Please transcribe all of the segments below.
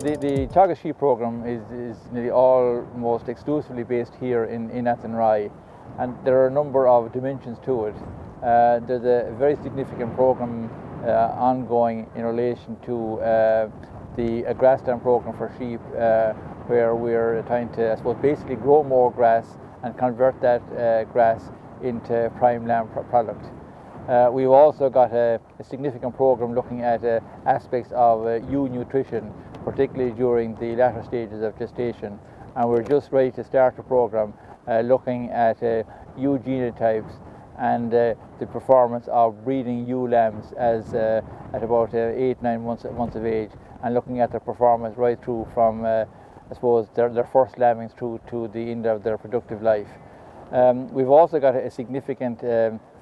The Teagasc sheep program is nearly almost exclusively based here in Athenry, and there are a number of dimensions to it. There's a very significant program ongoing in relation to the grassland program for sheep, where we're trying to, I suppose, basically grow more grass and convert that grass into prime lamb product. We've also got a significant program looking at aspects of ewe nutrition, particularly during the latter stages of gestation, and we're just ready to start a program looking at ewe genotypes and the performance of breeding ewe lambs as at about 8-9 months of age, and looking at their performance right through from I suppose their first lambings through to the end of their productive life. We've also got a significant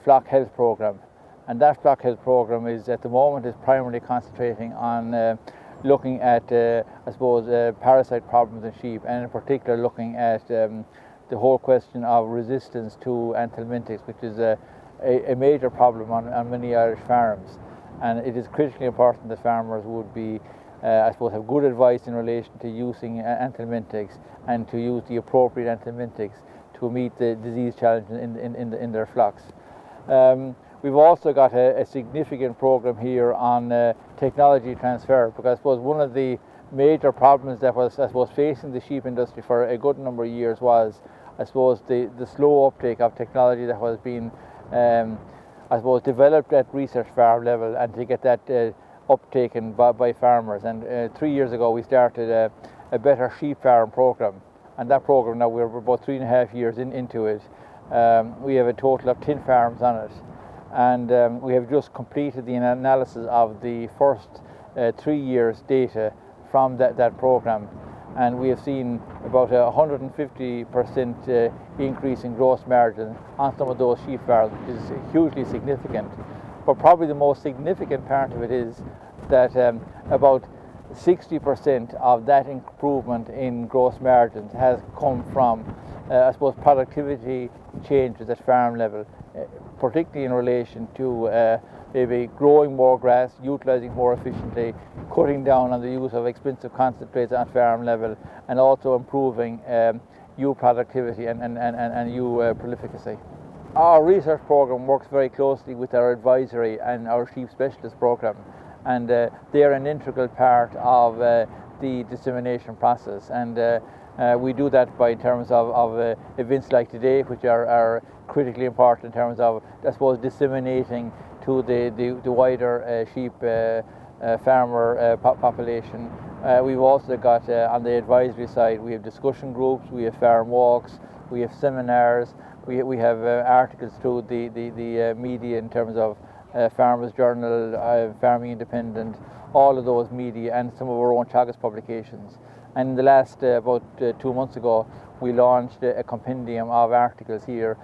flock health program, and that flock health program is at the moment is primarily concentrating on looking at I suppose parasite problems in sheep, and in particular looking at the whole question of resistance to anthelmintics, which is a major problem on many Irish farms, and it is critically important that farmers would be I suppose have good advice in relation to using anthelmintics and to use the appropriate anthelmintics to meet the disease challenge in their flocks. We've also got a significant program here on technology transfer, because I suppose one of the major problems that was, I suppose, facing the sheep industry for a good number of years was, I suppose, the slow uptake of technology that was being I suppose developed at research farm level, and to get that uptaken by farmers. And 3 years ago we started a better sheep farm program, and that program now we're about 3.5 years into it. We have a total of 10 farms on it, and we have just completed the analysis of the first 3 years data from that program, and we have seen about 150% increase in gross margin on some of those sheep farms, which is hugely significant. But probably the most significant part of it is that about 60% of that improvement in gross margins has come from, I suppose, productivity changes at farm level, particularly in relation to maybe growing more grass, utilising more efficiently, cutting down on the use of expensive concentrates on farm level, and also improving ewe productivity and ewe prolificacy. Our research program works very closely with our advisory and our sheep specialist program, and they are an integral part of the dissemination process, and we do that by terms of events like today, which are critically important in terms of, I suppose, disseminating to the wider sheep farmer population. We've also got on the advisory side, we have discussion groups, we have farm walks, we have seminars, we have articles through the media in terms of Farmers Journal, Farming Independent, all of those media, and some of our own Teagasc publications. And in the last about 2 months ago, we launched a compendium of articles here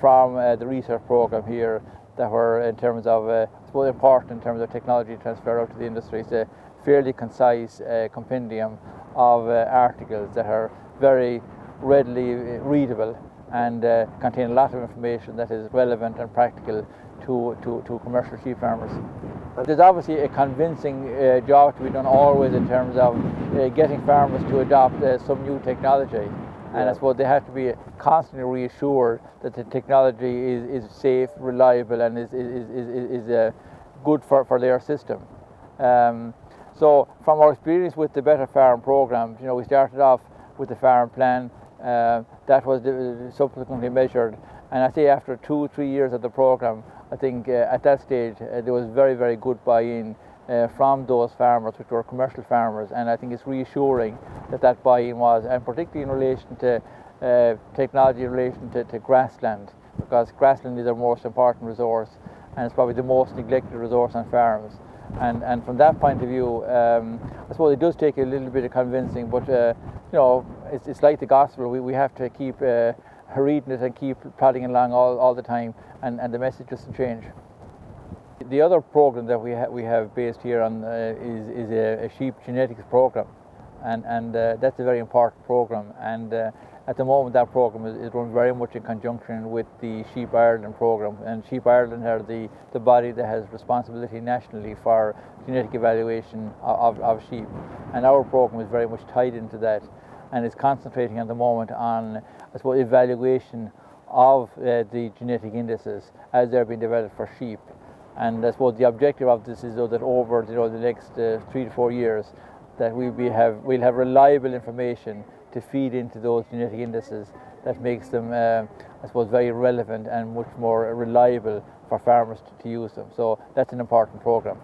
from the research program here that were, in terms of important in terms of technology transfer out to the industry. It's a fairly concise compendium of articles that are very readily readable and contain a lot of information that is relevant and practical to commercial sheep farmers. There's obviously a convincing job to be done always in terms of getting farmers to adopt some new technology, and I suppose they have to be constantly reassured that the technology is safe, reliable, and is good for their system. So from our experience with the Better Farm program, we started off with the farm plan that was subsequently measured, and I say after 2-3 years of the program, I think at that stage there was very, very good buy-in from those farmers, which were commercial farmers, and I think it's reassuring that buy-in was, and particularly in relation to technology in relation to grassland, because grassland is our most important resource, and it's probably the most neglected resource on farms. And from that point of view, I suppose it does take a little bit of convincing, but it's like the gospel. We have to keep reading it and keep plodding along all the time, and the message doesn't change. The other program that we have based here on is a sheep genetics program, and that's a very important program, and At the moment, that program is run very much in conjunction with the Sheep Ireland program, and Sheep Ireland are the body that has responsibility nationally for genetic evaluation of sheep, and our program is very much tied into that, and is concentrating at the moment on, I suppose, evaluation of the genetic indices as they're being developed for sheep. And I suppose the objective of this is, though, that over the next 3 to 4 years, that we'll have reliable information to feed into those genetic indices that makes them, I suppose, very relevant and much more reliable for farmers to use them. So that's an important program.